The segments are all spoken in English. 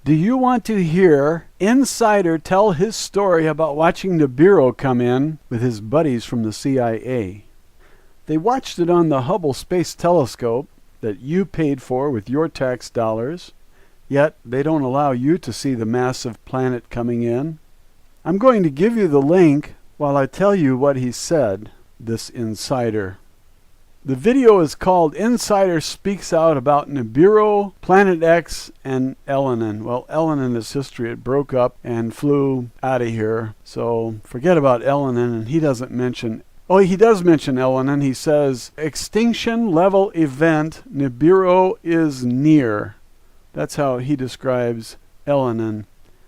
Do you want to hear Insider tell his story about watching Nibiru come in with his buddies from the CIA? They watched it on the Hubble Space Telescope that you paid for with your tax dollars, yet they don't allow you to see the massive planet coming in. I'm going to give you the link while I tell you what he said, this insider. The video is called Insider Speaks Out About Nibiru, Planet X, and Elenin. Well, Elenin is history. It broke up and flew out of here. So forget about Elenin, and he doesn't mention... Oh, he does mention Elenin. He says, extinction level event, Nibiru is near. That's how he describes Elenin.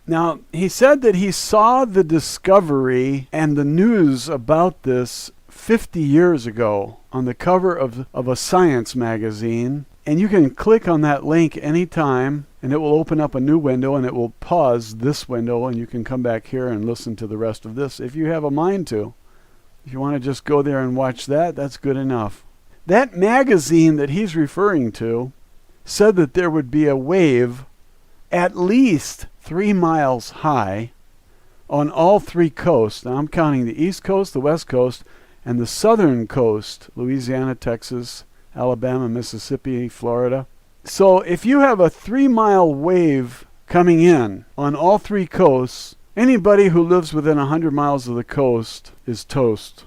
Now, he said that he saw the discovery and the news about this 50 years ago on the cover of a science magazine, and you can click on that link anytime and it will open up a new window, and it will pause this window, and you can come back here and listen to the rest of this if you have a mind to. If you want to just go there and watch that, that's good enough. That magazine that he's referring to said that there would be a wave at least 3 miles high on all 3 coasts. Now I'm counting the East Coast, the West Coast, and the southern coast, Louisiana, Texas, Alabama, Mississippi, Florida. So if you have a 3-mile wave coming in on all 3 coasts, anybody who lives within 100 miles of the coast is toast.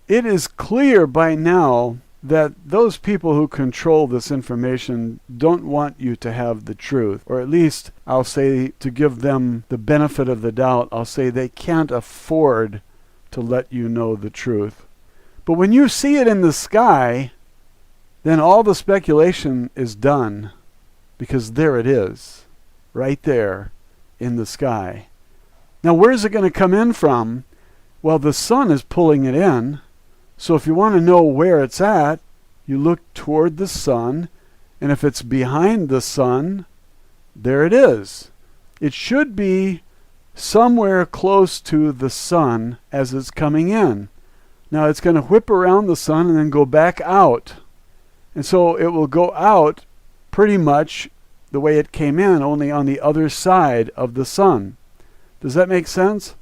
It is clear by now that those people who control this information don't want you to have the truth. Or at least, I'll say, to give them the benefit of the doubt, I'll say they can't afford to let you know the truth. But when you see it in the sky, then all the speculation is done, because there it is, right there in the sky. Now, where's it going to come in from? Well, the sun is pulling it in. So if you want to know where it's at, you look toward the sun, and if it's behind the sun, there it is. It should be somewhere close to the sun as it's coming in. Now it's going to whip around the sun and then go back out. And so it will go out pretty much the way it came in, only on the other side of the sun. Does that make sense?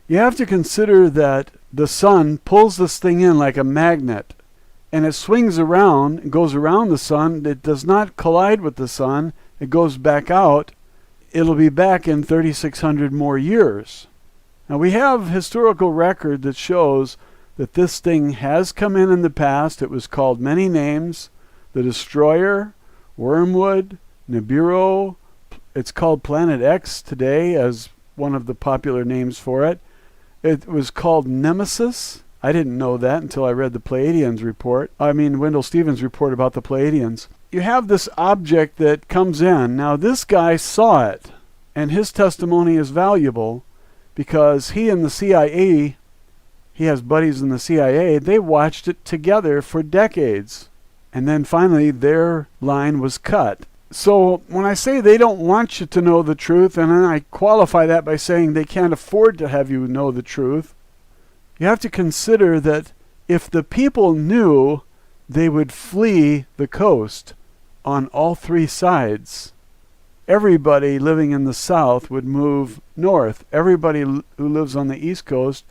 You have to consider that the sun pulls this thing in like a magnet, and it swings around, it goes around the sun. It does not collide with the sun. It goes back out. It'll be back in 3,600 more years. Now we have historical record that shows that this thing has come in the past. It was called many names: the Destroyer, Wormwood, Nibiru. It's called Planet X today as one of the popular names for it. It was called Nemesis. I didn't know that until I read the Pleiadians report. Wendell Stevens' report about the Pleiadians. You have this object that comes in. Now this guy saw it, and his testimony is valuable because he and the CIA, he has buddies in the CIA, they watched it together for decades. And then finally their line was cut. So when I say they don't want you to know the truth, and then I qualify that by saying they can't afford to have you know the truth, you have to consider that if the people knew, they would flee the coast on all 3 sides. Everybody living in the south would move north. Everybody who lives on the east coast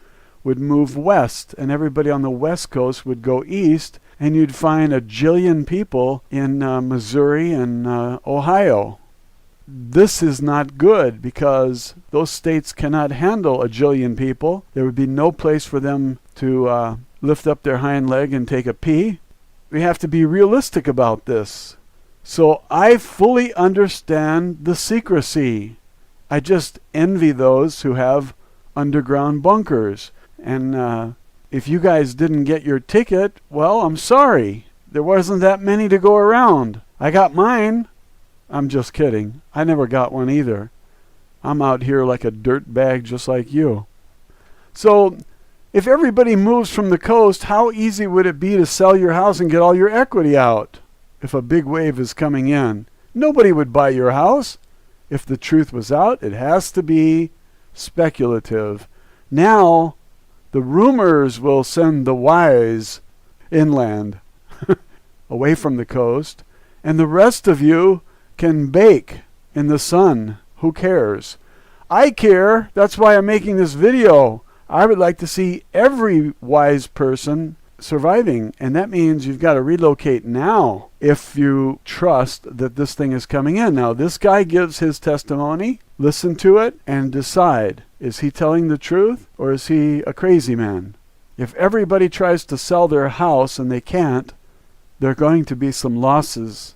would move west, and everybody on the west coast would go east, and you'd find a jillion people in Missouri and Ohio. This is not good because those states cannot handle a jillion people. There would be no place for them to lift up their hind leg and take a pee. We have to be realistic about this. So I fully understand the secrecy. I just envy those who have underground bunkers. And if you guys didn't get your ticket, well, I'm sorry. There wasn't that many to go around. I got mine. I'm just kidding. I never got one either. I'm out here like a dirt bag just like you. So if everybody moves from the coast, how easy would it be to sell your house and get all your equity out if a big wave is coming in? Nobody would buy your house. If the truth was out, it has to be speculative. Now, the rumors will send the wise inland, away from the coast, and the rest of you can bake in the sun. Who cares? I care. That's why I'm making this video. I would like to see every wise person surviving, and that means you've got to relocate now if you trust that this thing is coming in. Now, this guy gives his testimony. Listen to it and decide, is he telling the truth or is he a crazy man? If everybody tries to sell their house and they can't, there are going to be some losses.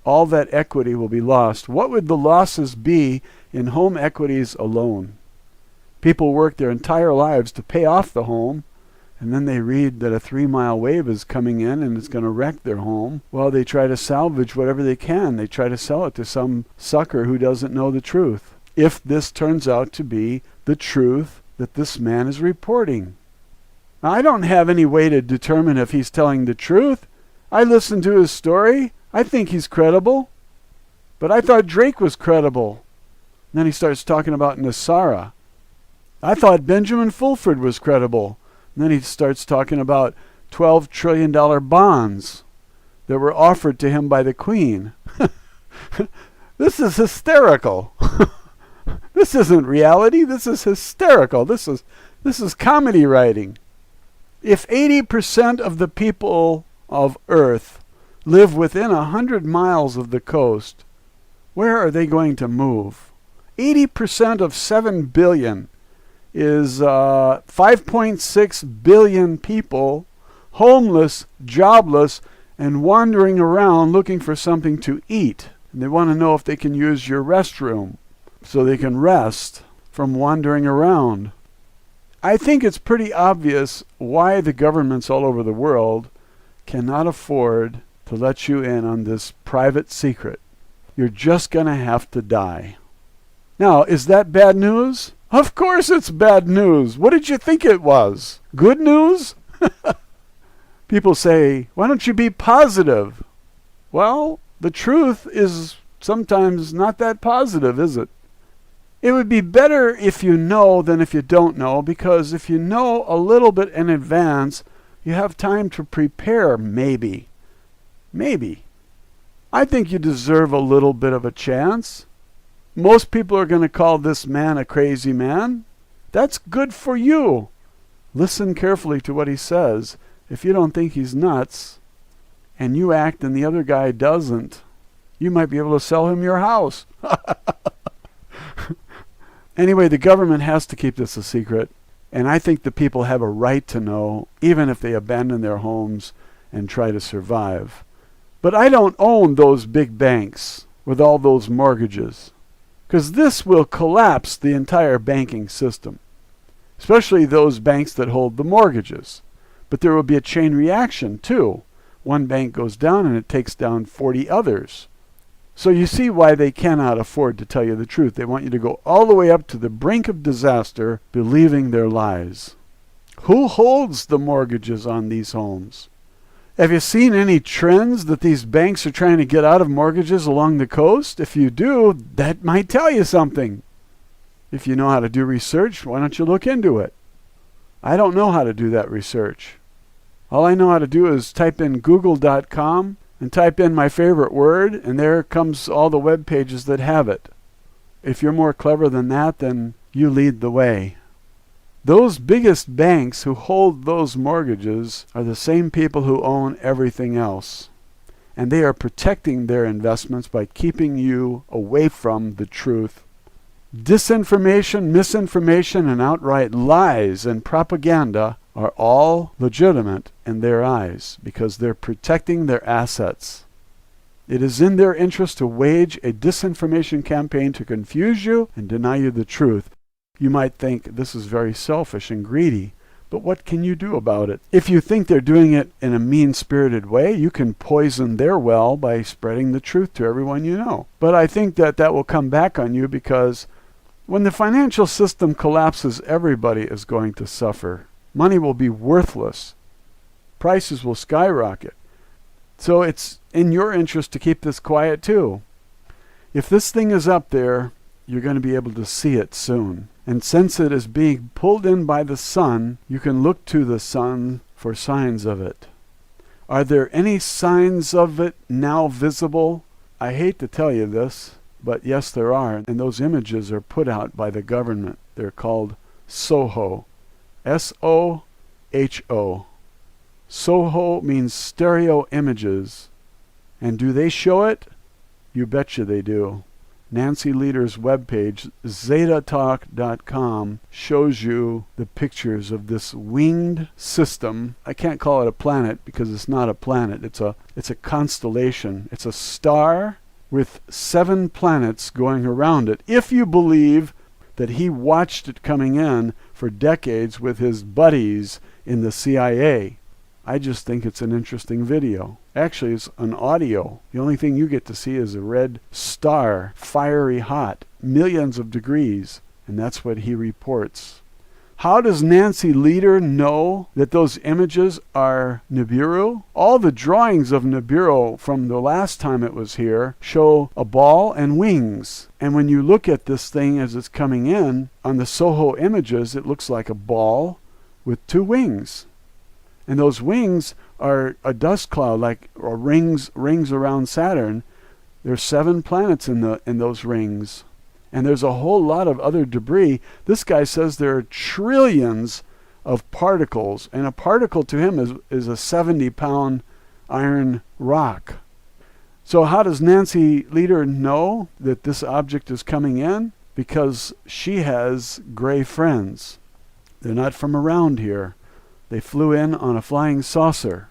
All that equity will be lost. What would the losses be in home equities alone? People work their entire lives to pay off the home, and then they read that a 3-mile wave is coming in and it's going to wreck their home. Well, they try to salvage whatever they can. They try to sell it to some sucker who doesn't know the truth. If this turns out to be the truth that this man is reporting. Now, I don't have any way to determine if he's telling the truth. I listened to his story. I think he's credible. But I thought Drake was credible. And then he starts talking about Nasara. I thought Benjamin Fulford was credible. And then he starts talking about $12 trillion bonds that were offered to him by the Queen. This is hysterical. This isn't reality. This is hysterical. This is comedy writing. If 80% of the people of Earth live within 100 miles of the coast, where are they going to move? 80% of 7 billion is 5.6 billion people, homeless, jobless, and wandering around looking for something to eat. And they want to know if they can use your restroom so they can rest from wandering around. I think it's pretty obvious why the governments all over the world cannot afford to let you in on this private secret. You're just going to have to die. Now, is that bad news? Of course it's bad news. What did you think it was? Good news? People say, why don't you be positive? Well, the truth is sometimes not that positive, is it? It would be better if you know than if you don't know, because if you know a little bit in advance, you have time to prepare, maybe. Maybe. I think you deserve a little bit of a chance. Most people are going to call this man a crazy man. That's good for you. Listen carefully to what he says. If you don't think he's nuts, and you act and the other guy doesn't, you might be able to sell him your house. Anyway, the government has to keep this a secret, and I think the people have a right to know, even if they abandon their homes and try to survive. But I don't own those big banks with all those mortgages, because this will collapse the entire banking system, especially those banks that hold the mortgages. But there will be a chain reaction, too. One bank goes down and it takes down 40 others. So you see why they cannot afford to tell you the truth. They want you to go all the way up to the brink of disaster, believing their lies. Who holds the mortgages on these homes? Have you seen any trends that these banks are trying to get out of mortgages along the coast? If you do, that might tell you something. If you know how to do research, why don't you look into it? I don't know how to do that research. All I know how to do is type in google.com and type in my favorite word, and there comes all the web pages that have it. If you're more clever than that, then you lead the way. Those biggest banks who hold those mortgages are the same people who own everything else. And they are protecting their investments by keeping you away from the truth. Disinformation, misinformation, and outright lies and propaganda are all legitimate in their eyes because they're protecting their assets. It is in their interest to wage a disinformation campaign to confuse you and deny you the truth. You might think this is very selfish and greedy, but what can you do about it? If you think they're doing it in a mean-spirited way, you can poison their well by spreading the truth to everyone you know. But I think that will come back on you, because when the financial system collapses, everybody is going to suffer. Money will be worthless. Prices will skyrocket. So it's in your interest to keep this quiet too. If this thing is up there, you're going to be able to see it soon. And since it is being pulled in by the sun, you can look to the sun for signs of it. Are there any signs of it now visible? I hate to tell you this. But yes, there are. And those images are put out by the government. They're called SOHO. S-O-H-O. SOHO means stereo images. And do they show it? You betcha they do. Nancy Lieder's webpage, zetatalk.com, shows you the pictures of this winged system. I can't call it a planet because it's not a planet. It's a constellation. It's a star with 7 planets going around it. If you believe that he watched it coming in for decades with his buddies in the CIA. I just think it's an interesting video. Actually, it's an audio. The only thing you get to see is a red star, fiery hot, millions of degrees, and that's what he reports. How does Nancy Lieder know that those images are Nibiru? All the drawings of Nibiru from the last time it was here show a ball and wings. And when you look at this thing as it's coming in, on the SOHO images, it looks like a ball with 2 wings. And those wings are a dust cloud, or rings around Saturn. There's 7 planets in those rings. And there's a whole lot of other debris. This guy says there are trillions of particles. And a particle to him is a 70-pound iron rock. So how does Nancy Lieder know that this object is coming in? Because she has gray friends. They're not from around here. They flew in on a flying saucer,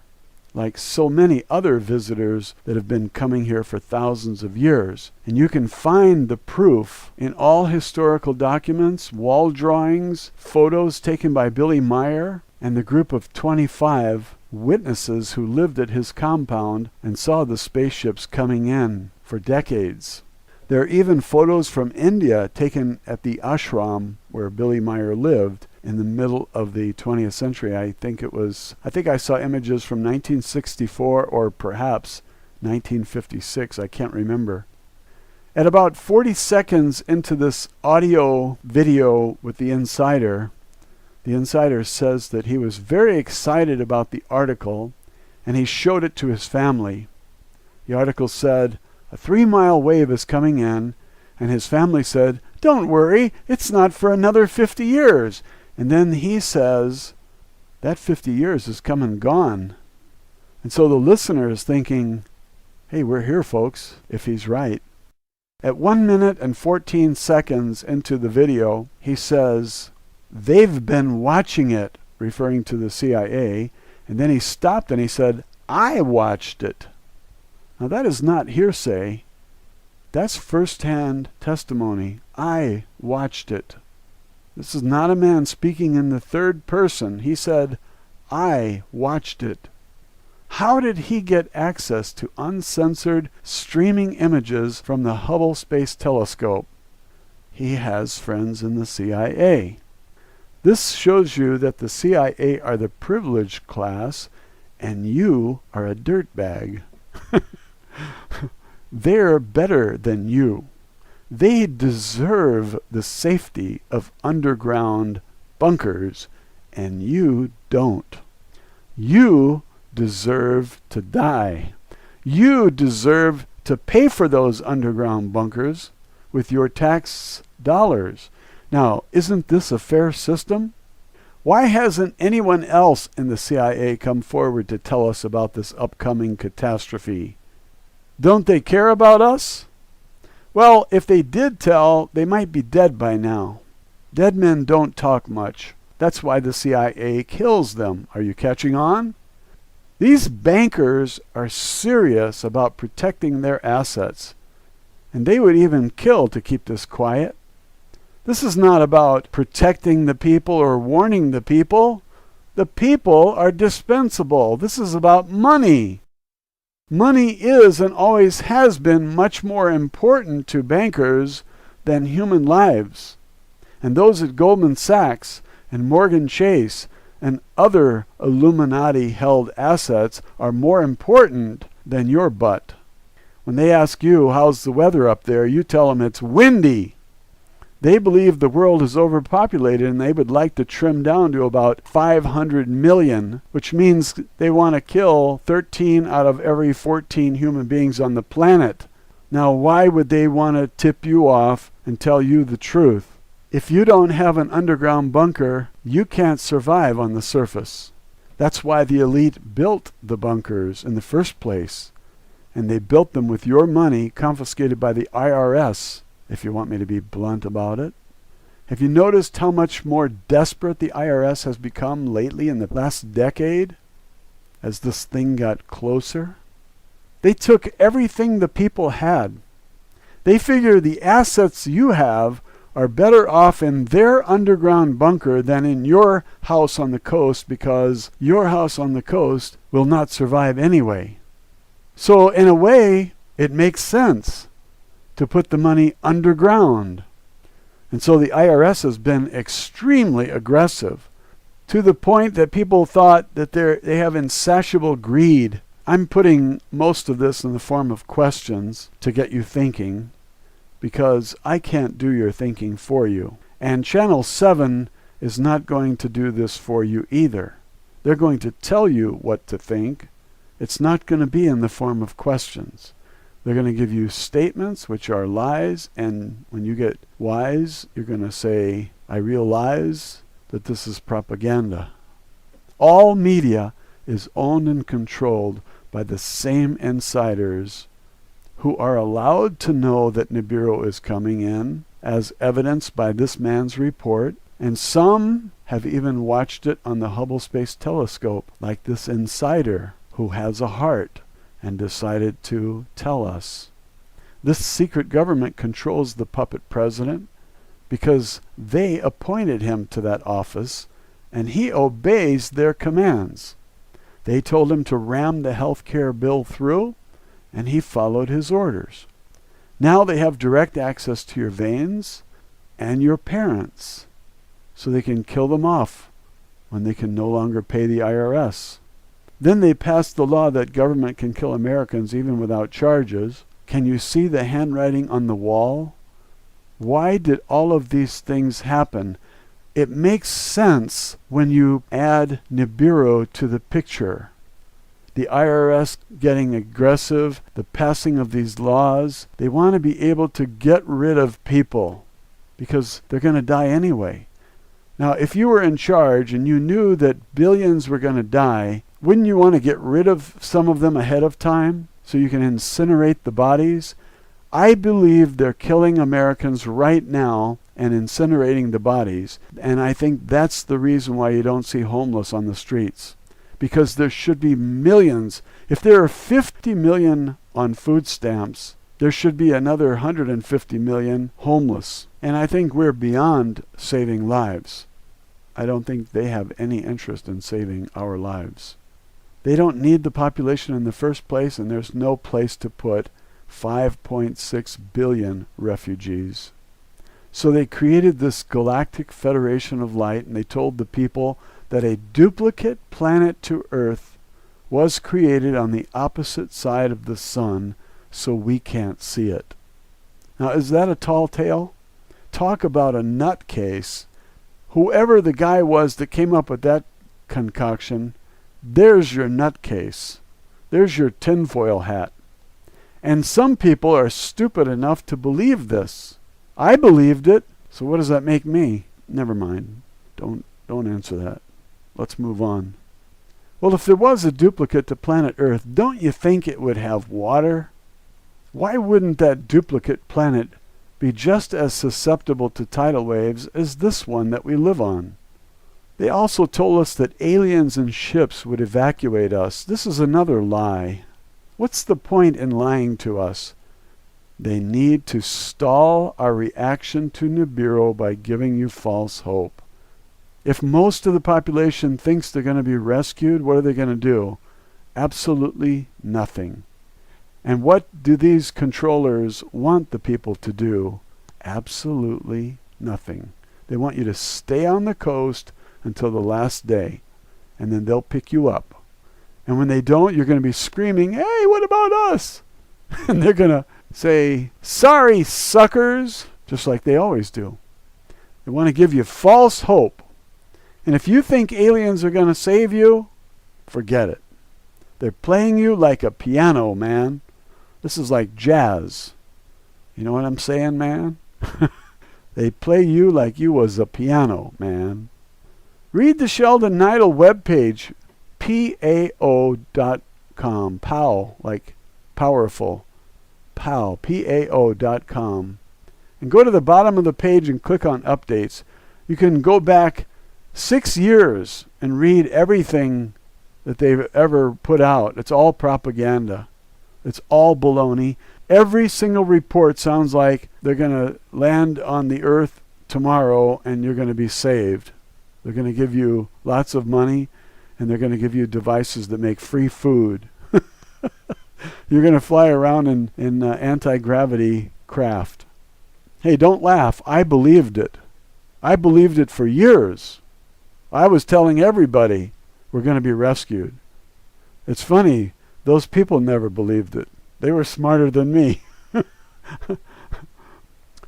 like so many other visitors that have been coming here for thousands of years. And you can find the proof in all historical documents, wall drawings, photos taken by Billy Meyer and the group of 25 witnesses who lived at his compound and saw the spaceships coming in for decades. There are even photos from India taken at the ashram where Billy Meyer lived in the middle of the 20th century. I think I saw images from 1964 or perhaps 1956. I can't remember. At about 40 seconds into this audio video with the insider says that he was very excited about the article and he showed it to his family. The article said, a 3-mile wave is coming in, and his family said, don't worry, it's not for another 50 years. And then he says, that 50 years is come and gone. And so the listener is thinking, hey, we're here, folks, if he's right. At 1 minute and 14 seconds into the video, he says, they've been watching it, referring to the CIA. And then he stopped and he said, I watched it. Now that is not hearsay. That's first-hand testimony. I watched it. This is not a man speaking in the third person. He said, I watched it. How did he get access to uncensored streaming images from the Hubble Space Telescope? He has friends in the CIA. This shows you that the CIA are the privileged class and you are a dirtbag. They're better than you. They deserve the safety of underground bunkers, and you don't. You deserve to die. You deserve to pay for those underground bunkers with your tax dollars. Now, isn't this a fair system? Why hasn't anyone else in the CIA come forward to tell us about this upcoming catastrophe? Don't they care about us? Well, if they did tell, they might be dead by now. Dead men don't talk much. That's why the CIA kills them. Are you catching on? These bankers are serious about protecting their assets, and they would even kill to keep this quiet. This is not about protecting the people or warning the people. The people are dispensable. This is about money. Money is and always has been much more important to bankers than human lives. And those at Goldman Sachs and Morgan Chase and other Illuminati-held assets are more important than your butt. When they ask you, how's the weather up there, you tell them it's windy. They believe the world is overpopulated and they would like to trim down to about 500 million, which means they want to kill 13 out of every 14 human beings on the planet. Now, why would they want to tip you off and tell you the truth? If you don't have an underground bunker, you can't survive on the surface. That's why the elite built the bunkers in the first place. And they built them with your money confiscated by the IRS, if you want me to be blunt about it. Have you noticed how much more desperate the IRS has become lately in the last decade as this thing got closer? They took everything the people had. They figure the assets you have are better off in their underground bunker than in your house on the coast, because your house on the coast will not survive anyway. So in a way, it makes sense to put the money underground. And so the IRS has been extremely aggressive, to the point that people thought that they have insatiable greed. I'm putting most of this in the form of questions to get you thinking, because I can't do your thinking for you. And Channel 7 is not going to do this for you either. They're going to tell you what to think. It's not going to be in the form of questions. They're going to give you statements which are lies, and when you get wise, you're going to say, I realize that this is propaganda. All media is owned and controlled by the same insiders who are allowed to know that Nibiru is coming in, as evidenced by this man's report, and some have even watched it on the Hubble Space Telescope, like this insider who has a heart and decided to tell us. This secret government controls the puppet president because they appointed him to that office, and he obeys their commands. They told him to ram the health care bill through, and he followed his orders. Now they have direct access to your veins and your parents, so they can kill them off when they can no longer pay the IRS. Then they passed the law that government can kill Americans even without charges. Can you see the handwriting on the wall? Why did all of these things happen? It makes sense when you add Nibiru to the picture. The IRS getting aggressive, the passing of these laws. They want to be able to get rid of people because they're going to die anyway. Now, if you were in charge and you knew that billions were going to die, wouldn't you want to get rid of some of them ahead of time so you can incinerate the bodies? I believe they're killing Americans right now and incinerating the bodies, and I think that's the reason why you don't see homeless on the streets. Because there should be millions. If there are 50 million on food stamps, there should be another 150 million homeless. And I think we're beyond saving lives. I don't think they have any interest in saving our lives. They don't need the population in the first place, and there's no place to put 5.6 billion refugees. So they created this galactic federation of light, and they told the people that a duplicate planet to Earth was created on the opposite side of the sun so we can't see it. Now, is that a tall tale? Talk about a nutcase. Whoever the guy was that came up with that concoction, there's your nutcase. There's your tinfoil hat. And some people are stupid enough to believe this. I believed it, so what does that make me? Never mind. Don't answer that. Let's move on. Well, if there was a duplicate to planet Earth, don't you think it would have water? Why wouldn't that duplicate planet be just as susceptible to tidal waves as this one that we live on? They also told us that aliens and ships would evacuate us. This is another lie. What's the point in lying to us? They need to stall our reaction to Nibiru by giving you false hope. If most of the population thinks they're going to be rescued, what are they going to do? Absolutely nothing. And what do these controllers want the people to do? Absolutely nothing. They want you to stay on the coast until the last day, and then they'll pick you up. And when they don't, you're going to be screaming, "Hey, what about us?" And they're going to say, "Sorry, suckers," just like they always do. They want to give you false hope. And if you think aliens are going to save you, forget it. They're playing you like a piano, man. This is like jazz. You know what I'm saying, man? They play you like you was a piano, man. Read the Sheldon Neidl webpage, PAO.com. POW, like powerful. POW, PAO.com. And go to the bottom of the page and click on updates. You can go back 6 years and read everything that they've ever put out. It's all propaganda. It's all baloney. Every single report sounds like they're going to land on the earth tomorrow and you're going to be saved. They're going to give you lots of money and they're going to give you devices that make free food. You're going to fly around in anti-gravity craft. Hey, don't laugh. I believed it. I believed it for years. I was telling everybody we're going to be rescued. It's funny, those people never believed it. They were smarter than me.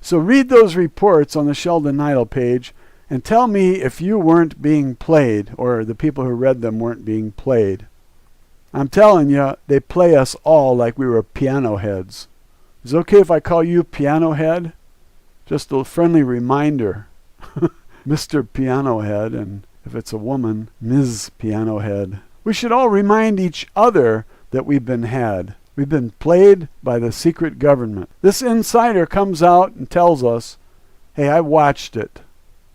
So read those reports on the Sheldon Neidl page and tell me if you weren't being played, or the people who read them weren't being played. I'm telling you, they play us all like we were piano heads. Is it okay if I call you Piano Head? Just a friendly reminder. Mr. Piano Head, and if it's a woman, Ms. Piano Head. We should all remind each other that we've been had. We've been played by the secret government. This insider comes out and tells us, hey, I watched it.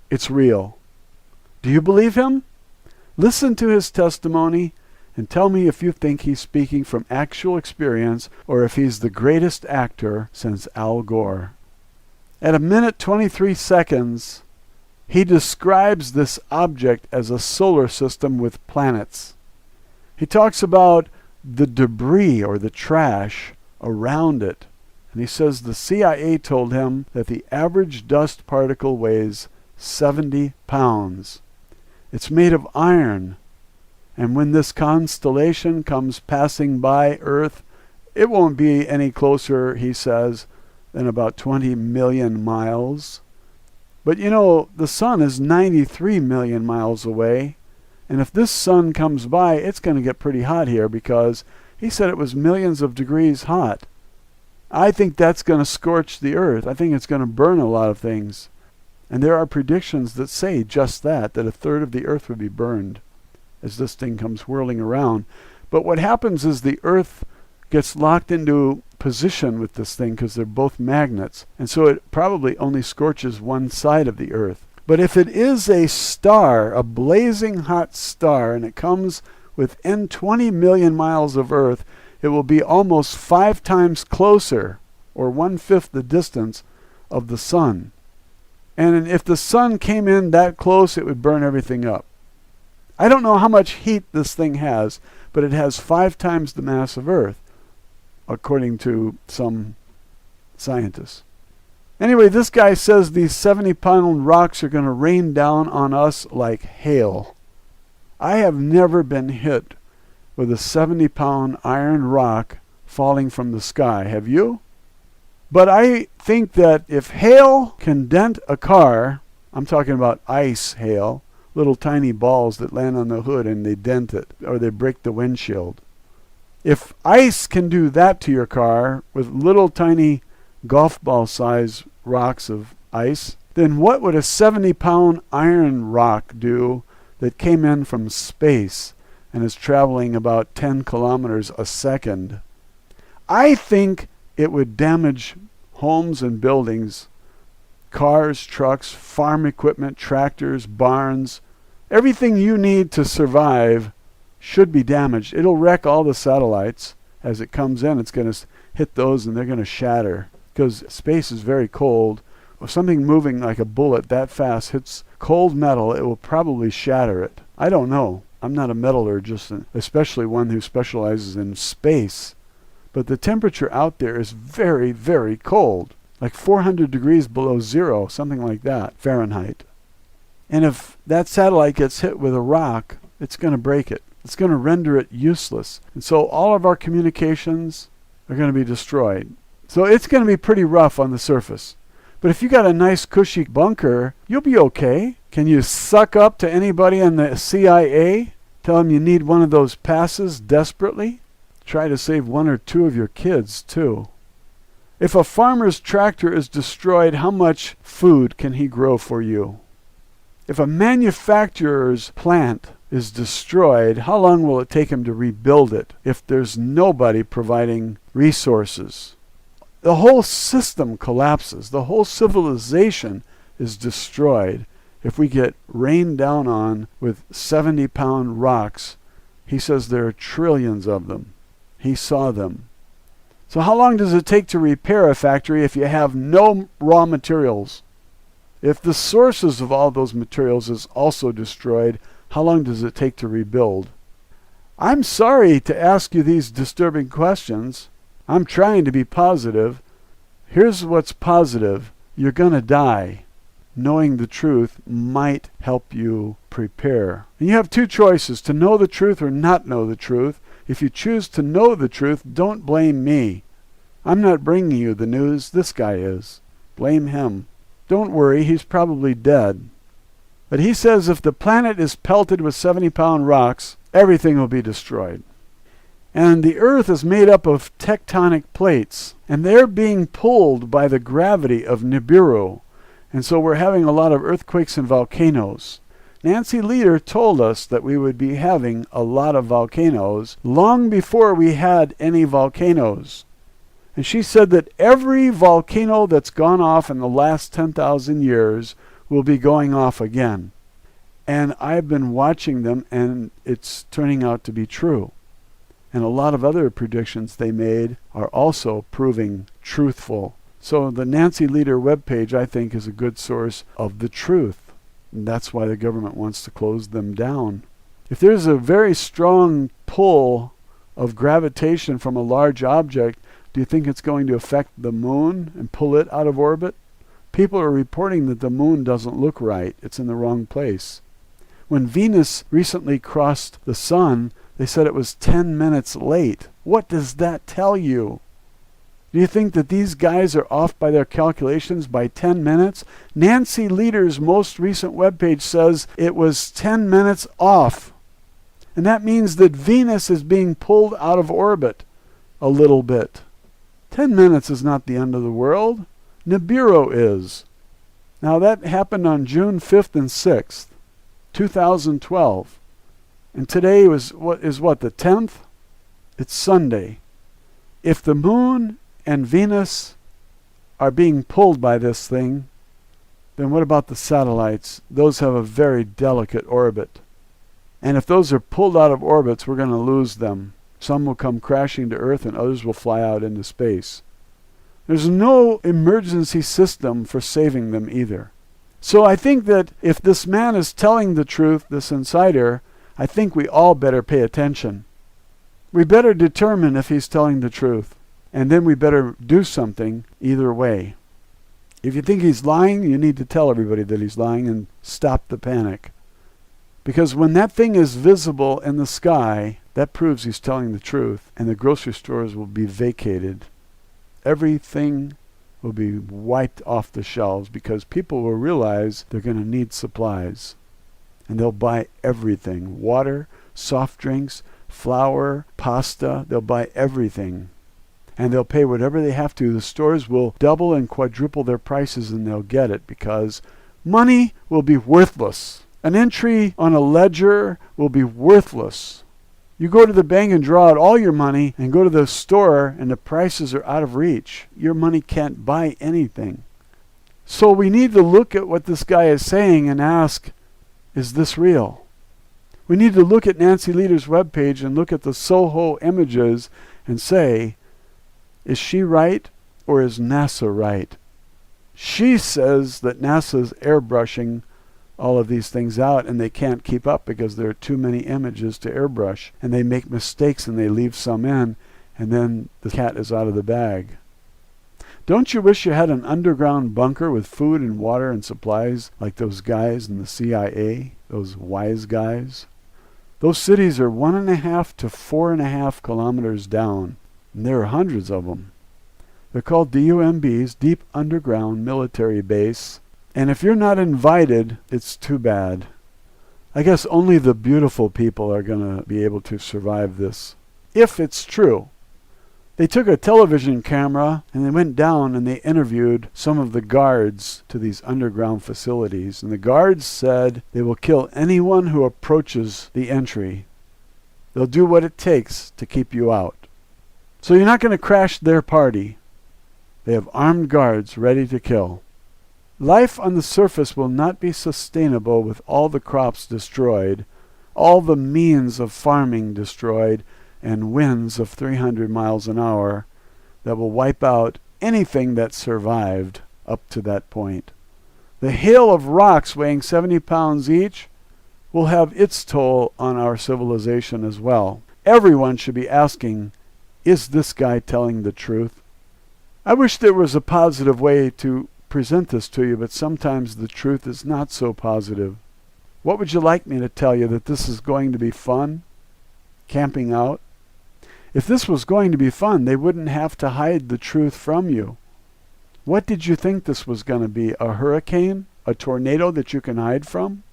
It's real. Do you believe him? Listen to his testimony and tell me if you think he's speaking from actual experience or if he's the greatest actor since Al Gore. At 1:23, he describes this object as a solar system with planets. He talks about the debris or the trash around it. And he says the CIA told him that the average dust particle weighs 70 pounds. It's made of iron. And when this constellation comes passing by Earth, it won't be any closer, he says, than about 20 million miles. But you know, the sun is 93 million miles away. And if this sun comes by, it's going to get pretty hot here because he said it was millions of degrees hot. I think that's going to scorch the earth. I think it's going to burn a lot of things. And there are predictions that say just that a third of the earth would be burned as this thing comes whirling around. But what happens is the earth gets locked into position with this thing because they're both magnets. And so it probably only scorches one side of the earth. But if it is a star, a blazing hot star, and it comes within 20 million miles of Earth, it will be almost 5 times closer, or 1/5 the distance of the sun. And if the sun came in that close, it would burn everything up. I don't know how much heat this thing has, but it has 5 times the mass of Earth, according to some scientists. Anyway, this guy says these 70-pound rocks are going to rain down on us like hail. I have never been hit with a 70-pound iron rock falling from the sky. Have you? But I think that if hail can dent a car, I'm talking about ice hail, little tiny balls that land on the hood and they dent it, or they break the windshield. If ice can do that to your car with little tiny golf ball size rocks of ice, then what would a 70-pound iron rock do that came in from space and is traveling about 10 kilometers a second? I think it would damage homes and buildings, cars, trucks, farm equipment, tractors, barns. Everything you need to survive should be damaged. It'll wreck all the satellites. As it comes in, it's going to hit those and they're going to shatter. Because space is very cold. If something moving like a bullet that fast hits cold metal, it will probably shatter it. I don't know. I'm not a metallurgist, especially one who specializes in space. But the temperature out there is very, very cold. Like 400 degrees below zero, something like that, Fahrenheit. And if that satellite gets hit with a rock, it's going to break it. It's going to render it useless. And so all of our communications are going to be destroyed. So it's going to be pretty rough on the surface. But if you got a nice cushy bunker, you'll be okay. Can you suck up to anybody in the CIA? Tell them you need one of those passes desperately? Try to save 1 or 2 of your kids, too. If a farmer's tractor is destroyed, how much food can he grow for you? If a manufacturer's plant is destroyed, how long will it take him to rebuild it if there's nobody providing resources? The whole system collapses. The whole civilization is destroyed if we get rained down on with 70-pound rocks. He says there are trillions of them. He saw them. So how long does it take to repair a factory if you have no raw materials? If the sources of all those materials is also destroyed, how long does it take to rebuild? I'm sorry to ask you these disturbing questions. I'm trying to be positive. Here's what's positive. You're going to die. Knowing the truth might help you prepare. And you have two choices, to know the truth or not know the truth. If you choose to know the truth, don't blame me. I'm not bringing you the news. This guy is. Blame him. Don't worry, he's probably dead. But he says if the planet is pelted with 70-pound rocks, everything will be destroyed. And the Earth is made up of tectonic plates, and they're being pulled by the gravity of Nibiru. And so we're having a lot of earthquakes and volcanoes. Nancy Lieder told us that we would be having a lot of volcanoes long before we had any volcanoes. And she said that every volcano that's gone off in the last 10,000 years will be going off again. And I've been watching them, and it's turning out to be true. And a lot of other predictions they made are also proving truthful. So the Nancy Lieder webpage, I think, is a good source of the truth. And that's why the government wants to close them down. If there's a very strong pull of gravitation from a large object, do you think it's going to affect the moon and pull it out of orbit? People are reporting that the moon doesn't look right. It's in the wrong place. When Venus recently crossed the sun, they said it was 10 minutes late. What does that tell you? Do you think that these guys are off by their calculations by 10 minutes? Nancy Lieder's most recent webpage says it was 10 minutes off. And that means that Venus is being pulled out of orbit a little bit. 10 minutes is not the end of the world. Nibiru is. Now that happened on June 5th and 6th, 2012. And today is the 10th? It's Sunday. If the moon and Venus are being pulled by this thing, then what about the satellites? Those have a very delicate orbit. And if those are pulled out of orbits, we're going to lose them. Some will come crashing to Earth and others will fly out into space. There's no emergency system for saving them either. So I think that if this man is telling the truth, this insider, I think we all better pay attention. We better determine if he's telling the truth. And then we better do something either way. If you think he's lying, you need to tell everybody that he's lying and stop the panic. Because when that thing is visible in the sky, that proves he's telling the truth, and the grocery stores will be vacated. Everything will be wiped off the shelves because people will realize they're going to need supplies. And they'll buy everything. Water, soft drinks, flour, pasta. They'll buy everything. And they'll pay whatever they have to. The stores will double and quadruple their prices, and they'll get it because money will be worthless. An entry on a ledger will be worthless. You go to the bank and draw out all your money and go to the store and the prices are out of reach. Your money can't buy anything. So we need to look at what this guy is saying and ask, is this real? We need to look at Nancy Lieder's webpage and look at the Soho images and say, is she right or is NASA right? She says that NASA's airbrushing all of these things out and they can't keep up because there are too many images to airbrush and they make mistakes and they leave some in and then the cat is out of the bag. Don't you wish you had an underground bunker with food and water and supplies like those guys in the CIA, those wise guys? Those cities are 1.5 to 4.5 kilometers down, and there are hundreds of them. They're called DUMBs, Deep Underground Military Base. And if you're not invited, it's too bad. I guess only the beautiful people are going to be able to survive this. If it's true. They took a television camera and they went down and they interviewed some of the guards to these underground facilities. And the guards said they will kill anyone who approaches the entry. They'll do what it takes to keep you out. So you're not going to crash their party. They have armed guards ready to kill. Life on the surface will not be sustainable with all the crops destroyed, all the means of farming destroyed, and winds of 300 miles an hour that will wipe out anything that survived up to that point. The hail of rocks weighing 70 pounds each will have its toll on our civilization as well. Everyone should be asking, is this guy telling the truth? I wish there was a positive way to present this to you, but sometimes the truth is not so positive. What would you like me to tell you, that this is going to be fun? Camping out? If this was going to be fun, they wouldn't have to hide the truth from you. What did you think this was going to be? A hurricane? A tornado that you can hide from?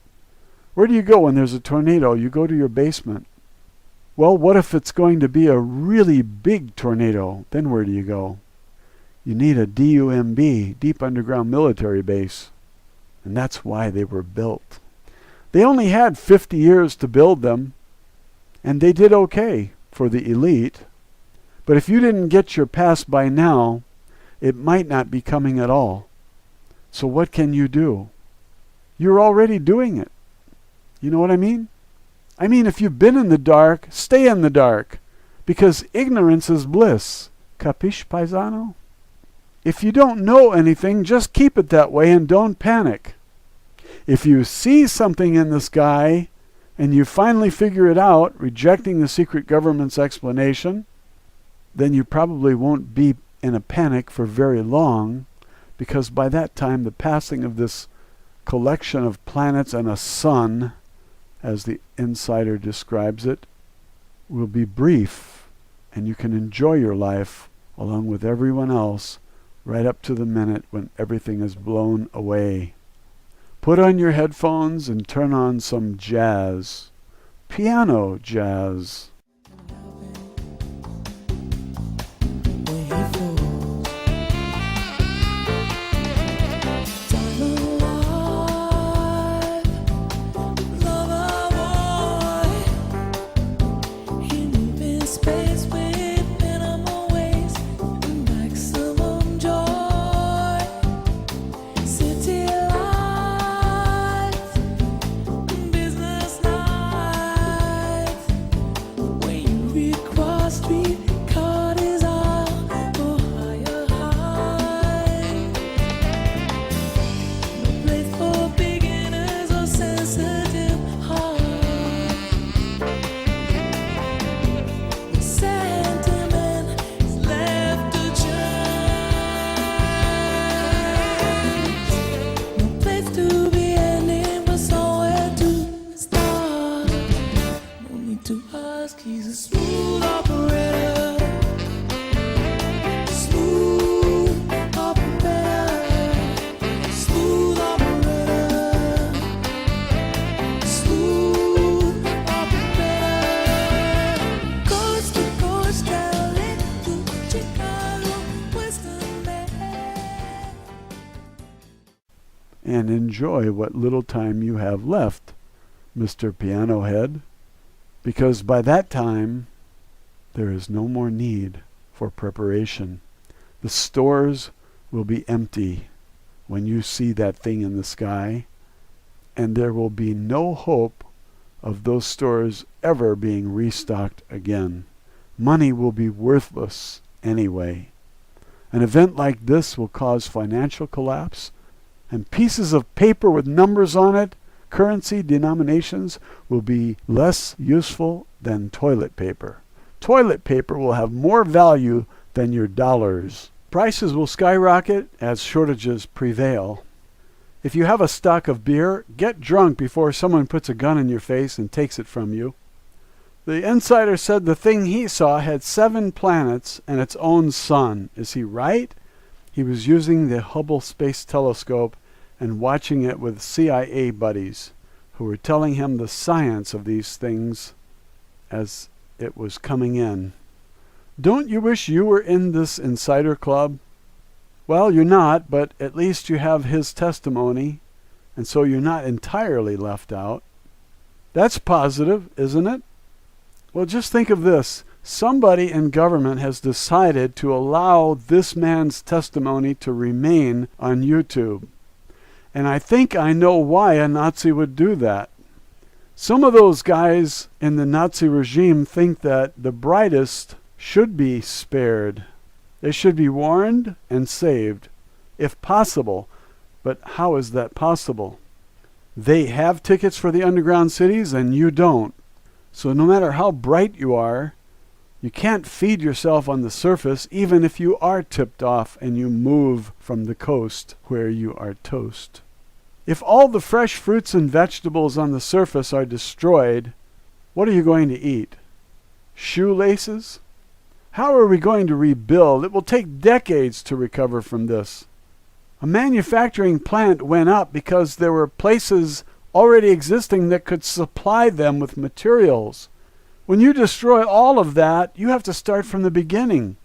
Where do you go when there's a tornado? You go to your basement. Well, what if it's going to be a really big tornado? Then where do you go? You need a DUMB, Deep Underground Military Base. And that's why they were built. They only had 50 years to build them, and they did okay for the elite. But if you didn't get your pass by now, it might not be coming at all. So what can you do? You're already doing it. You know what I mean? I mean, if you've been in the dark, stay in the dark, because ignorance is bliss. Capiche, paisano? If you don't know anything, just keep it that way and don't panic. If you see something in the sky and you finally figure it out, rejecting the secret government's explanation, then you probably won't be in a panic for very long, because by that time the passing of this collection of planets and a sun, as the insider describes it, will be brief, and you can enjoy your life along with everyone else right up to the minute when everything is blown away. Put on your headphones and turn on some jazz. Piano jazz. He's a smooth operator. Smooth operator. Smooth operator. Smooth operator. Coast to coast, LA to Chicago, Western Bay. And enjoy what little time you have left, Mr. Piano Head. Because by that time, there is no more need for preparation. The stores will be empty when you see that thing in the sky, and there will be no hope of those stores ever being restocked again. Money will be worthless anyway. An event like this will cause financial collapse, and pieces of paper with numbers on it, currency denominations, will be less useful than toilet paper. Toilet paper will have more value than your dollars. Prices will skyrocket as shortages prevail. If you have a stock of beer, get drunk before someone puts a gun in your face and takes it from you. The insider said the thing he saw had 7 planets and its own sun. Is he right? He was using the Hubble Space Telescope and watching it with CIA buddies who were telling him the science of these things as it was coming in. Don't you wish you were in this insider club? Well, you're not, but at least you have his testimony, and so you're not entirely left out. That's positive, isn't it? Well, just think of this. Somebody in government has decided to allow this man's testimony to remain on YouTube. And I think I know why a Nazi would do that. Some of those guys in the Nazi regime think that the brightest should be spared. They should be warned and saved, if possible. But how is that possible? They have tickets for the underground cities and you don't. So no matter how bright you are, you can't feed yourself on the surface even if you are tipped off and you move from the coast where you are toast. If all the fresh fruits and vegetables on the surface are destroyed, what are you going to eat? Shoelaces? How are we going to rebuild? It will take decades to recover from this. A manufacturing plant went up because there were places already existing that could supply them with materials. When you destroy all of that, you have to start from the beginning.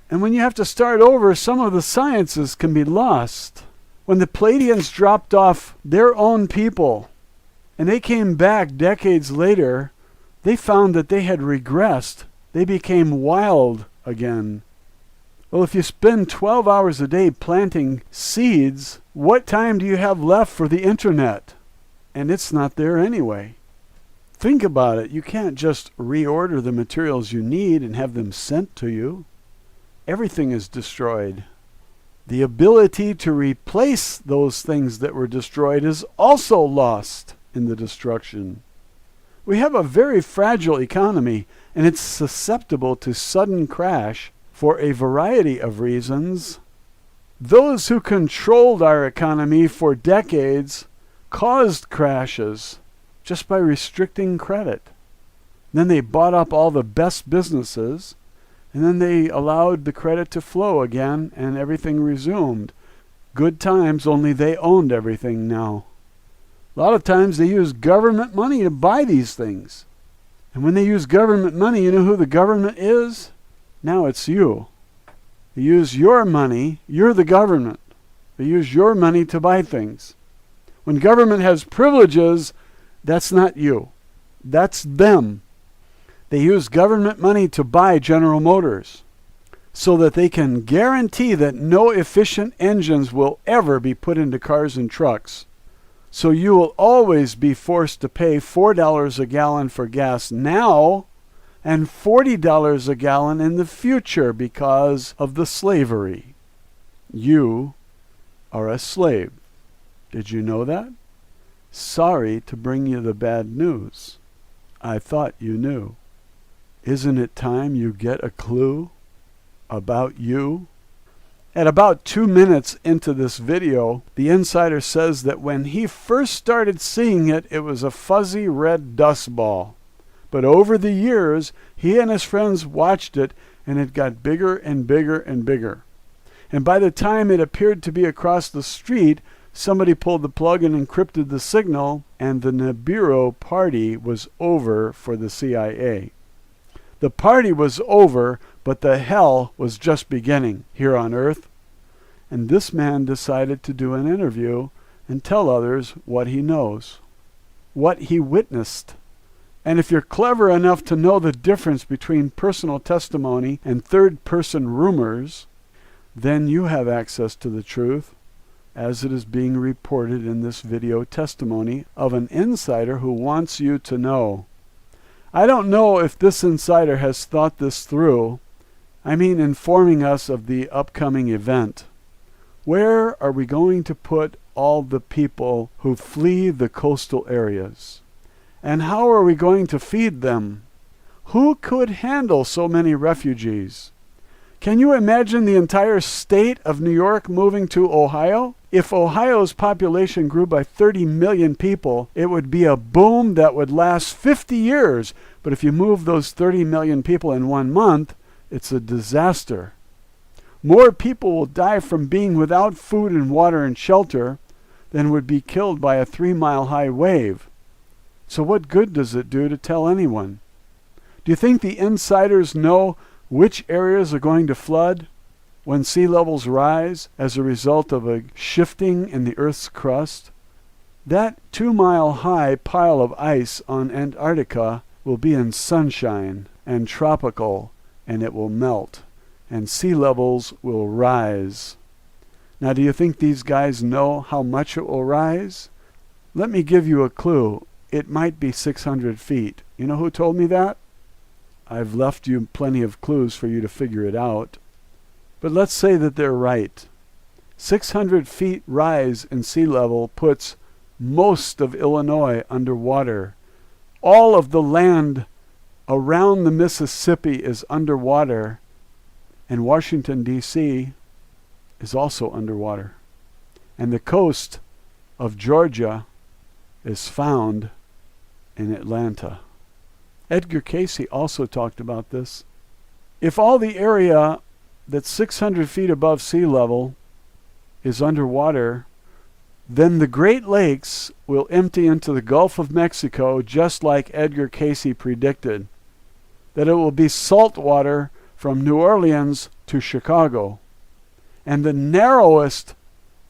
And when you have to start over, some of the sciences can be lost. When the Pleiadians dropped off their own people, and they came back decades later, they found that they had regressed. They became wild again. Well, if you spend 12 hours a day planting seeds, what time do you have left for the internet? And it's not there anyway. Think about it. You can't just reorder the materials you need and have them sent to you. Everything is destroyed. The ability to replace those things that were destroyed is also lost in the destruction. We have a very fragile economy, and it's susceptible to sudden crash for a variety of reasons. Those who controlled our economy for decades caused crashes just by restricting credit. Then they bought up all the best businesses, and then they allowed the credit to flow again, and everything resumed. Good times, only they owned everything now. A lot of times they use government money to buy these things. And when they use government money, you know who the government is? Now it's you. They use your money, you're the government. They use your money to buy things. When government has privileges, that's not you. That's them. They use government money to buy General Motors so that they can guarantee that no efficient engines will ever be put into cars and trucks. So you will always be forced to pay $4 a gallon for gas now and $40 a gallon in the future because of the slavery. You are a slave. Did you know that? Sorry to bring you the bad news. I thought you knew. Isn't it time you get a clue about you? At about 2 minutes into this video, the insider says that when he first started seeing it, it was a fuzzy red dust ball. But over the years, he and his friends watched it, and it got bigger and bigger and bigger. And by the time it appeared to be across the street, somebody pulled the plug and encrypted the signal, and the Nibiru party was over for the CIA. The party was over, but the hell was just beginning here on Earth. And this man decided to do an interview and tell others what he knows, what he witnessed. And if you're clever enough to know the difference between personal testimony and third-person rumors, then you have access to the truth, as it is being reported in this video testimony of an insider who wants you to know. I don't know if this insider has thought this through. I mean, informing us of the upcoming event. Where are we going to put all the people who flee the coastal areas? And how are we going to feed them? Who could handle so many refugees? Can you imagine the entire state of New York moving to Ohio? If Ohio's population grew by 30 million people, it would be a boom that would last 50 years. But if you move those 30 million people in 1 month, it's a disaster. More people will die from being without food and water and shelter than would be killed by a 3-mile-high wave. So what good does it do to tell anyone? Do you think the insiders know which areas are going to flood when sea levels rise as a result of a shifting in the Earth's crust? That 2-mile-high pile of ice on Antarctica will be in sunshine and tropical, and it will melt, and sea levels will rise. Now, do you think these guys know how much it will rise? Let me give you a clue. It might be 600 feet. You know who told me that? I've left you plenty of clues for you to figure it out. But let's say that they're right. 600 feet rise in sea level puts most of Illinois underwater. All of the land around the Mississippi is underwater, and Washington, D.C. is also underwater. And the coast of Georgia is found in Atlanta. Edgar Cayce also talked about this. If all the area that's 600 feet above sea level is underwater, then the Great Lakes will empty into the Gulf of Mexico just like Edgar Cayce predicted, that it will be salt water from New Orleans to Chicago. And the narrowest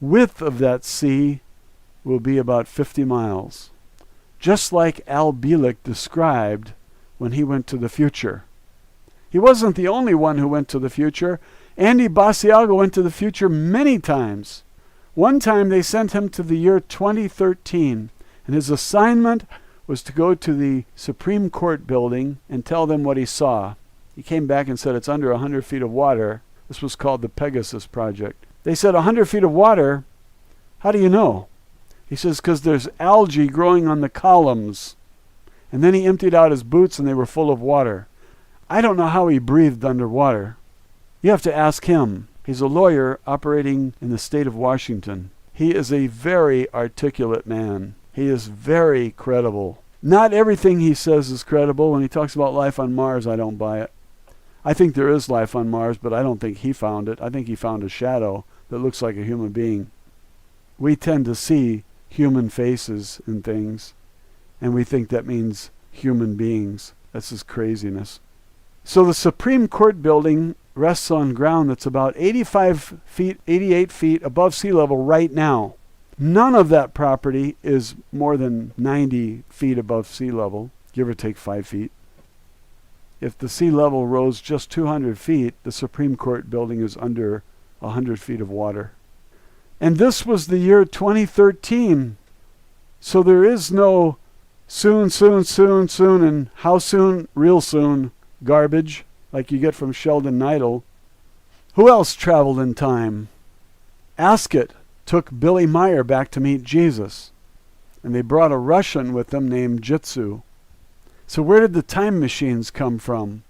width of that sea will be about 50 miles, just like Al Bielek described when he went to the future. He wasn't the only one who went to the future. Andy Basiago went to the future many times. One time they sent him to the year 2013, and his assignment was to go to the Supreme Court building and tell them what he saw. He came back and said it's under 100 feet of water. This was called the Pegasus Project. They said 100 feet of water? How do you know? He says, because there's algae growing on the columns. And then he emptied out his boots and they were full of water. I don't know how he breathed underwater. You have to ask him. He's a lawyer operating in the state of Washington. He is a very articulate man. He is very credible. Not everything he says is credible. When he talks about life on Mars, I don't buy it. I think there is life on Mars, but I don't think he found it. I think he found a shadow that looks like a human being. We tend to see human faces and things, and we think that means human beings. That's just craziness. So the Supreme Court building rests on ground that's about 85 feet, 88 feet above sea level right now. None of that property is more than 90 feet above sea level, give or take 5 feet. If the sea level rose just 200 feet, the Supreme Court building is under 100 feet of water. And this was the year 2013. So there is no soon, and how soon, real soon garbage like you get from Sheldon Neidl. Who else traveled in time? Ascot took Billy Meyer back to meet Jesus, and they brought a Russian with them named Jitsu. So where did the time machines come from?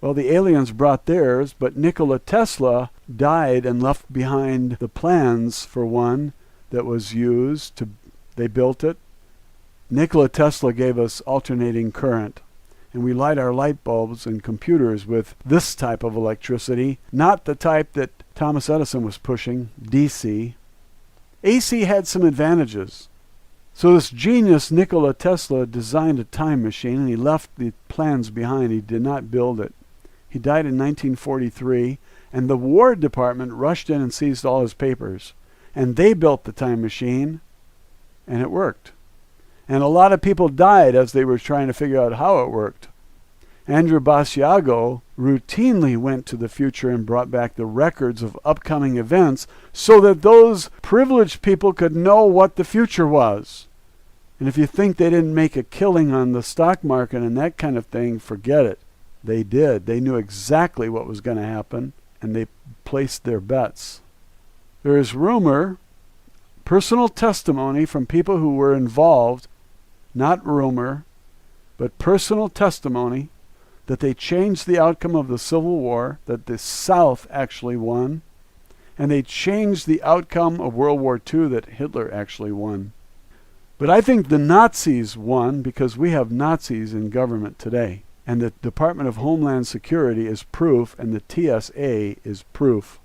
Well, the aliens brought theirs, but Nikola Tesla died and left behind the plans for one that was used to, they built it. Nikola Tesla gave us alternating current, and we light our light bulbs and computers with this type of electricity, not the type that Thomas Edison was pushing, DC. AC had some advantages. So this genius Nikola Tesla designed a time machine, and he left the plans behind. He did not build it. He died in 1943, and the War Department rushed in and seized all his papers. And they built the time machine, and it worked. And a lot of people died as they were trying to figure out how it worked. Andrew Basiago routinely went to the future and brought back the records of upcoming events so that those privileged people could know what the future was. And if you think they didn't make a killing on the stock market and that kind of thing, forget it. They did. They knew exactly what was going to happen, and they placed their bets. There is rumor, personal testimony from people who were involved, not rumor, but personal testimony, that they changed the outcome of the Civil War, that the South actually won, and they changed the outcome of World War II, that Hitler actually won. But I think the Nazis won because we have Nazis in government today, and the Department of Homeland Security is proof, and the TSA is proof.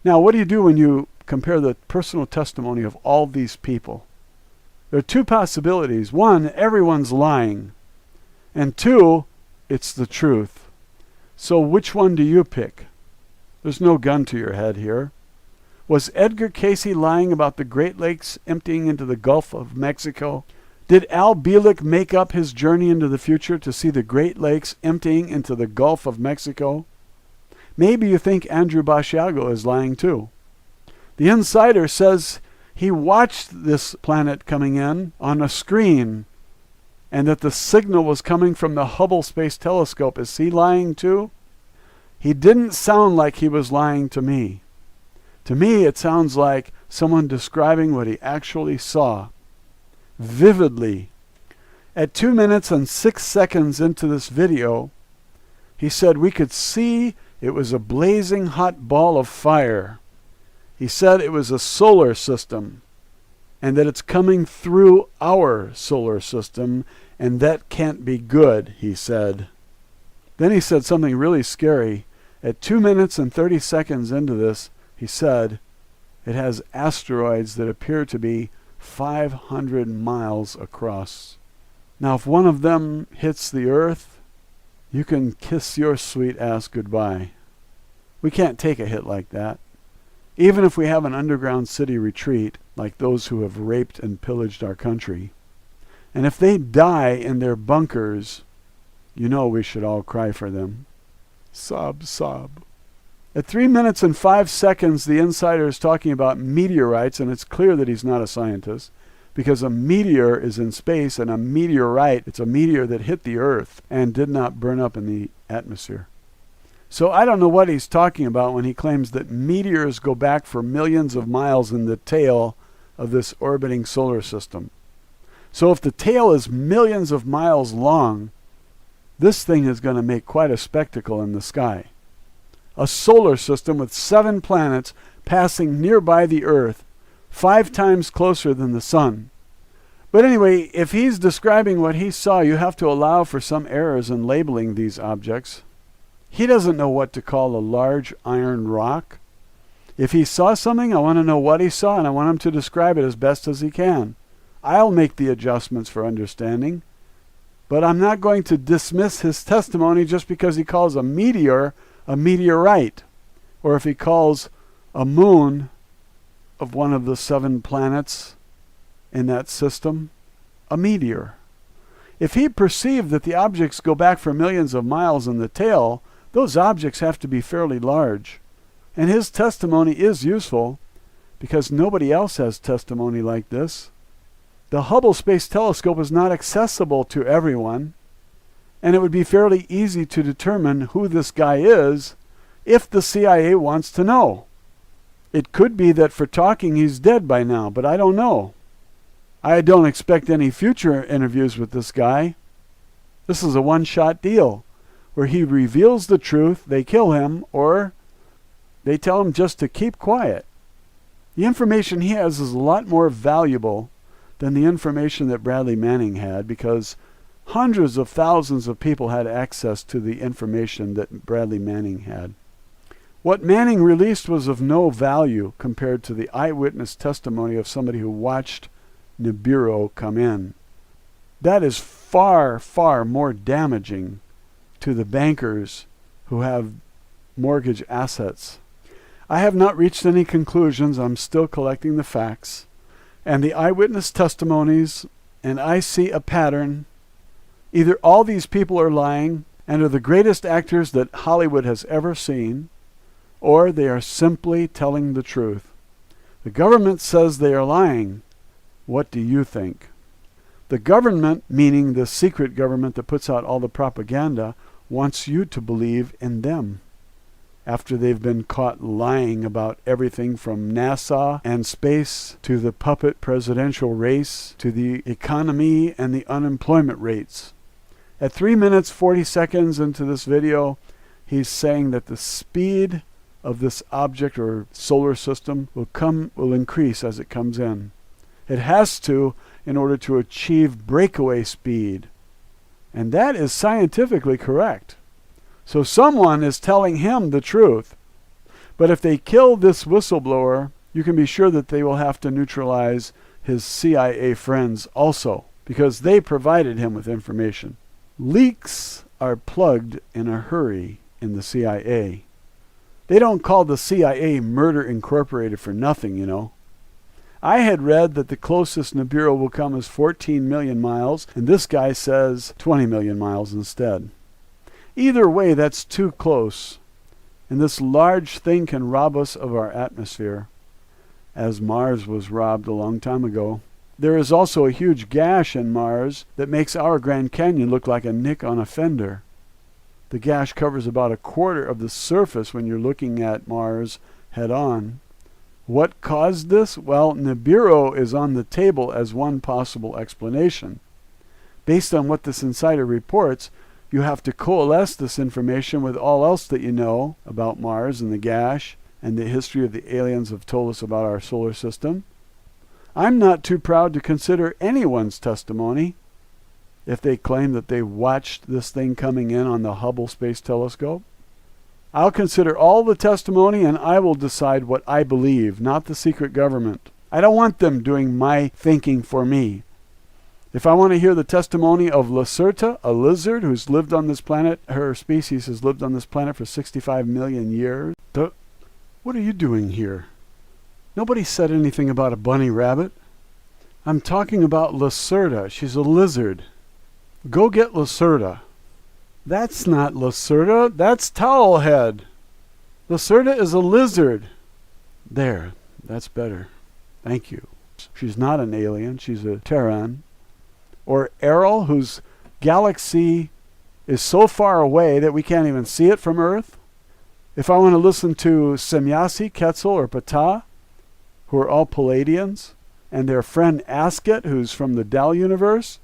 Now, what do you do when you compare the personal testimony of all these people? There are two possibilities. One, everyone's lying. And two, it's the truth. So which one do you pick? There's no gun to your head here. Was Edgar Cayce lying about the Great Lakes emptying into the Gulf of Mexico? Did Al Bielek make up his journey into the future to see the Great Lakes emptying into the Gulf of Mexico? Maybe you think Andrew Basiago is lying too. The Insider says he watched this planet coming in on a screen and that the signal was coming from the Hubble Space Telescope. Is he lying too? He didn't sound like he was lying to me. To me, it sounds like someone describing what he actually saw, vividly. At 2 minutes and 6 seconds into this video, he said we could see it was a blazing hot ball of fire. He said it was a solar system, and that it's coming through our solar system, and that can't be good, he said. Then he said something really scary. At 2 minutes and 30 seconds into this, he said, it has asteroids that appear to be 500 miles across. Now, if one of them hits the Earth, you can kiss your sweet ass goodbye. We can't take a hit like that. Even if we have an underground city retreat, like those who have raped and pillaged our country. And if they die in their bunkers, you know we should all cry for them. Sob, sob. At 3 minutes and 5 seconds, the Insider is talking about meteorites, and it's clear that he's not a scientist, because a meteor is in space, and a meteorite, it's a meteor that hit the Earth and did not burn up in the atmosphere. So I don't know what he's talking about when he claims that meteors go back for millions of miles in the tail of this orbiting solar system. So if the tail is millions of miles long, this thing is going to make quite a spectacle in the sky. A solar system with 7 planets passing nearby the Earth, 5 times closer than the sun. But anyway, if he's describing what he saw, you have to allow for some errors in labeling these objects. He doesn't know what to call a large iron rock. If he saw something, I want to know what he saw, and I want him to describe it as best as he can. I'll make the adjustments for understanding. But I'm not going to dismiss his testimony just because he calls a meteor a meteorite, or if he calls a moon of one of the 7 planets in that system a meteor. If he perceived that the objects go back for millions of miles in the tail, those objects have to be fairly large. And his testimony is useful because nobody else has testimony like this. The Hubble Space Telescope is not accessible to everyone, and it would be fairly easy to determine who this guy is if the CIA wants to know. It could be that for talking he's dead by now, but I don't know. I don't expect any future interviews with this guy. This is a one-shot deal where he reveals the truth, they kill him, or they tell him just to keep quiet. The information he has is a lot more valuable than the information that Bradley Manning had, because hundreds of thousands of people had access to the information that Bradley Manning had. What Manning released was of no value compared to the eyewitness testimony of somebody who watched Nibiru come in. That is far, far more damaging to the bankers who have mortgage assets. I have not reached any conclusions. I'm still collecting the facts and the eyewitness testimonies, and I see a pattern. Either all these people are lying and are the greatest actors that Hollywood has ever seen, or they are simply telling the truth. The government says they are lying. What do you think? The government, meaning the secret government that puts out all the propaganda, wants you to believe in them. After they've been caught lying about everything from NASA and space to the puppet presidential race to the economy and the unemployment rates. At 3 minutes 40 seconds into this video, he's saying that the speed of this object or solar system will increase as it comes in. It has to in order to achieve breakaway speed. And that is scientifically correct. So someone is telling him the truth. But if they kill this whistleblower, you can be sure that they will have to neutralize his CIA friends also, because they provided him with information. Leaks are plugged in a hurry. in the CIA. They don't call the CIA Murder Incorporated for nothing, you know. I had read that the closest Nibiru will come is 14 million miles, and this guy says 20 million miles instead. Either way, that's too close, and this large thing can rob us of our atmosphere, as Mars was robbed a long time ago. There is also a huge gash in Mars that makes our Grand Canyon look like a nick on a fender. The gash covers about a quarter of the surface when you're looking at Mars head-on. What caused this? Well, Nibiru is on the table as one possible explanation. Based on what this insider reports, you have to coalesce this information with all else that you know about Mars and the gash and the history of the aliens have told us about our solar system. I'm not too proud to consider anyone's testimony if they claim that they watched this thing coming in on the Hubble Space Telescope. I'll consider all the testimony and I will decide what I believe, not the secret government. I don't want them doing my thinking for me. If I want to hear the testimony of Lacerta, a lizard who's lived on this planet, her species has lived on this planet for 65 million years. What are you doing here? Nobody said anything about a bunny rabbit. I'm talking about Lacerta. She's a lizard. Go get Lacerta. That's not Lacerta. That's Towelhead. Lacerta is a lizard. There. That's better. Thank you. She's not an alien. She's a Terran. Or Errol, whose galaxy is so far away that we can't even see it from Earth. If I want to listen to Semyasi, Quetzal, or Ptah, who are all Palladians, and their friend Asket, who's from the Dell universe,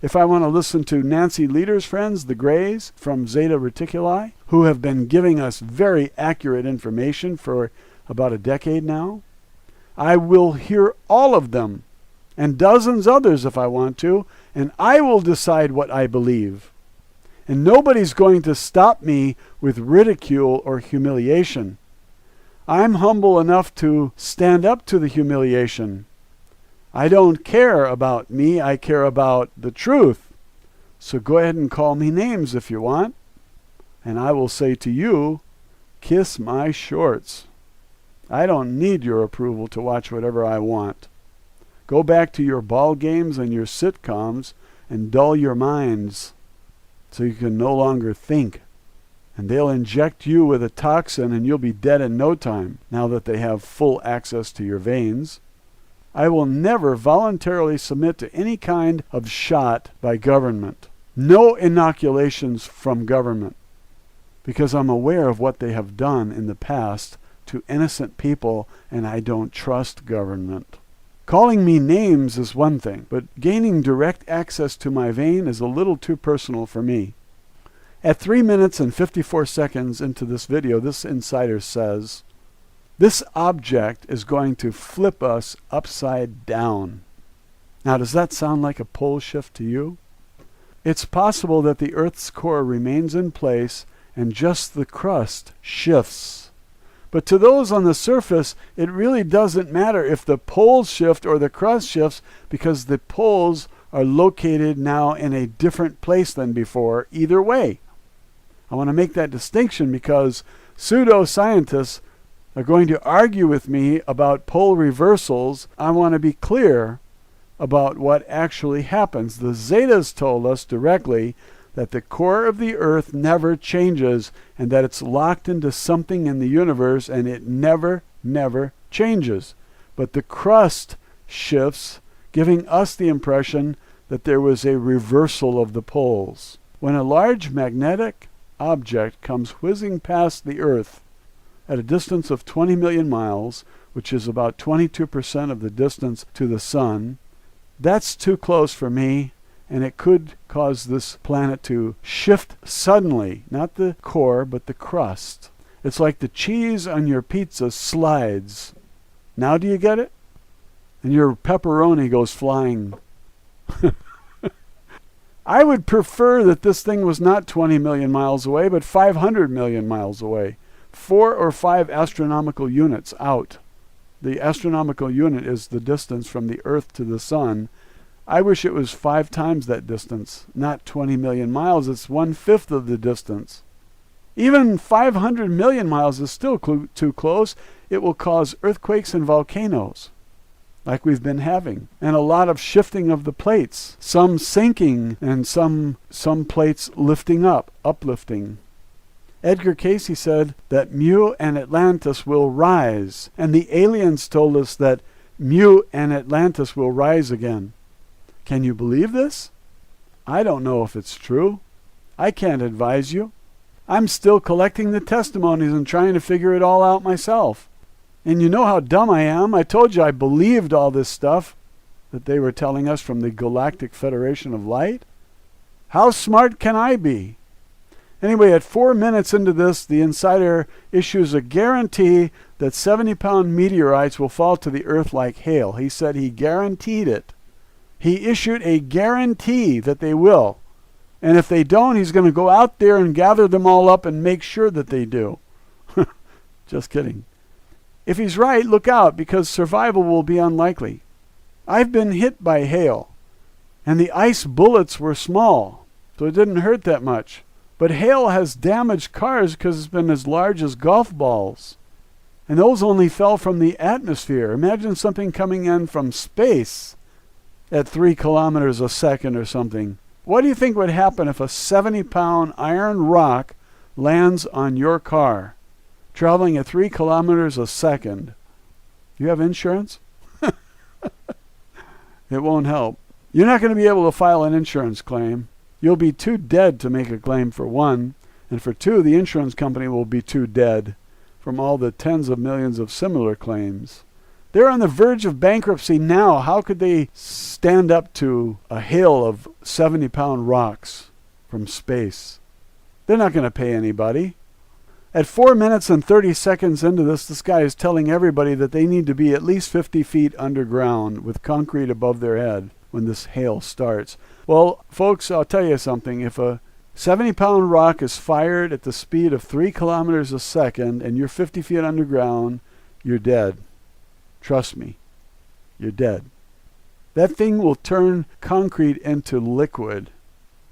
if I want to listen to Nancy Leader's friends, the Greys, from Zeta Reticuli, who have been giving us very accurate information for about a decade now, I will hear all of them, and dozens others if I want to, and I will decide what I believe. And nobody's going to stop me with ridicule or humiliation. I'm humble enough to stand up to the humiliation. I don't care about me, I care about the truth. So go ahead and call me names if you want. And I will say to you, kiss my shorts. I don't need your approval to watch whatever I want. Go back to your ball games and your sitcoms and dull your minds so you can no longer think. And they'll inject you with a toxin and you'll be dead in no time now that they have full access to your veins. I will never voluntarily submit to any kind of shot by government. No inoculations from government, because I'm aware of what they have done in the past to innocent people, and I don't trust government. Calling me names is one thing, but gaining direct access to my vein is a little too personal for me. At 3 minutes and 54 seconds into this video, this insider says, this object is going to flip us upside down. Now, does that sound like a pole shift to you? It's possible that the Earth's core remains in place and just the crust shifts. But to those on the surface, it really doesn't matter if the poles shift or the crust shifts, because the poles are located now in a different place than before, either way. I want to make that distinction because pseudoscientists are going to argue with me about pole reversals. I want to be clear about what actually happens. The Zetas told us directly that the core of the Earth never changes and that it's locked into something in the universe and it never changes. But the crust shifts, giving us the impression that there was a reversal of the poles. When a large magnetic object comes whizzing past the Earth at a distance of 20 million miles, which is about 22% of the distance to the Sun, that's too close for me, and it could cause this planet to shift suddenly, not the core, but the crust. It's like the cheese on your pizza slides. Now do you get it? And your pepperoni goes flying. I would prefer that this thing was not 20 million miles away, but 500 million miles away. 4 or 5 astronomical units out. The astronomical unit is the distance from the Earth to the Sun. I wish it was 5 times that distance, not 20 million miles. It's 1/5 of the distance. Even 500 million miles is still too close. It will cause earthquakes and volcanoes, like we've been having, and a lot of shifting of the plates, some sinking and some plates lifting up, uplifting. Edgar Casey said that Mu and Atlantis will rise, and the aliens told us that Mu and Atlantis will rise again. Can you believe this? I don't know if it's true. I can't advise you. I'm still collecting the testimonies and trying to figure it all out myself. And you know how dumb I am. I told you I believed all this stuff that they were telling us from the Galactic Federation of Light. How smart can I be? Anyway, at 4 minutes into this, the insider issues a guarantee that 70-pound meteorites will fall to the Earth like hail. He said he guaranteed it. He issued a guarantee that they will. And if they don't, he's going to go out there and gather them all up and make sure that they do. Just kidding. If he's right, look out, because survival will be unlikely. I've been hit by hail, and the ice bullets were small, so it didn't hurt that much. But hail has damaged cars because it's been as large as golf balls. And those only fell from the atmosphere. Imagine something coming in from space at 3 kilometers a second or something. What do you think would happen if a 70-pound iron rock lands on your car, traveling at 3 kilometers a second? You have insurance? It won't help. You're not going to be able to file an insurance claim. You'll be too dead to make a claim, for one, and for two, the insurance company will be too dead from all the tens of millions of similar claims. They're on the verge of bankruptcy now. How could they stand up to a hail of 70-pound rocks from space? They're not going to pay anybody. At 4 minutes and 30 seconds into this guy is telling everybody that they need to be at least 50 feet underground with concrete above their head when this hail starts. Well, folks, I'll tell you something. If a 70-pound rock is fired at the speed of 3 kilometers a second and you're 50 feet underground, you're dead. Trust me, you're dead. That thing will turn concrete into liquid.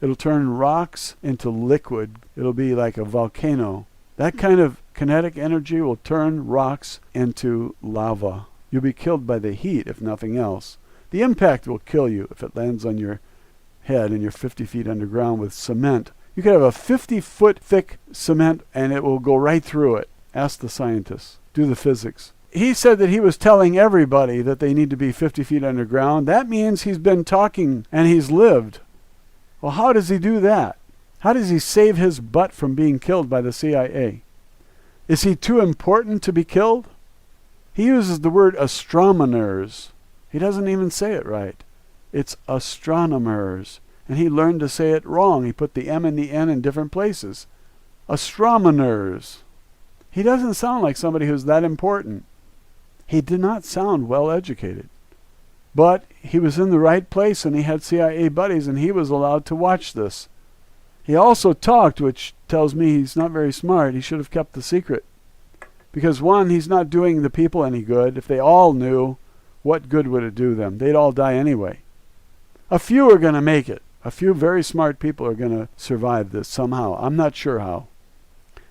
It'll turn rocks into liquid. It'll be like a volcano. That kind of kinetic energy will turn rocks into lava. You'll be killed by the heat, if nothing else. The impact will kill you if it lands on your head and you're 50 feet underground with cement. You could have a 50-foot thick cement and it will go right through it. Ask the scientists. Do the physics. He said that he was telling everybody that they need to be 50 feet underground. That means he's been talking and he's lived. Well, how does he do that? How does he save his butt from being killed by the CIA? Is he too important to be killed? He uses the word astronomers. He doesn't even say it right. It's astronomers. And he learned to say it wrong. He put the M and the N in different places. Astronomers. He doesn't sound like somebody who's that important. He did not sound well educated. But he was in the right place and he had CIA buddies and he was allowed to watch this. He also talked, which tells me he's not very smart. He should have kept the secret. Because one, he's not doing the people any good. If they all knew, what good would it do them? They'd all die anyway. A few are going to make it. A few very smart people are going to survive this somehow. I'm not sure how.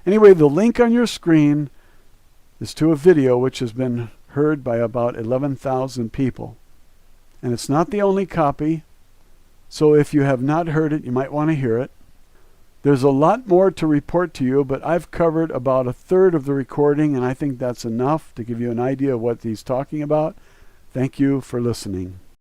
Anyway, the link on your screen is to a video which has been heard by about 11,000 people. And it's not the only copy. So if you have not heard it, you might want to hear it. There's a lot more to report to you, but I've covered about a third of the recording, and I think that's enough to give you an idea of what he's talking about. Thank you for listening.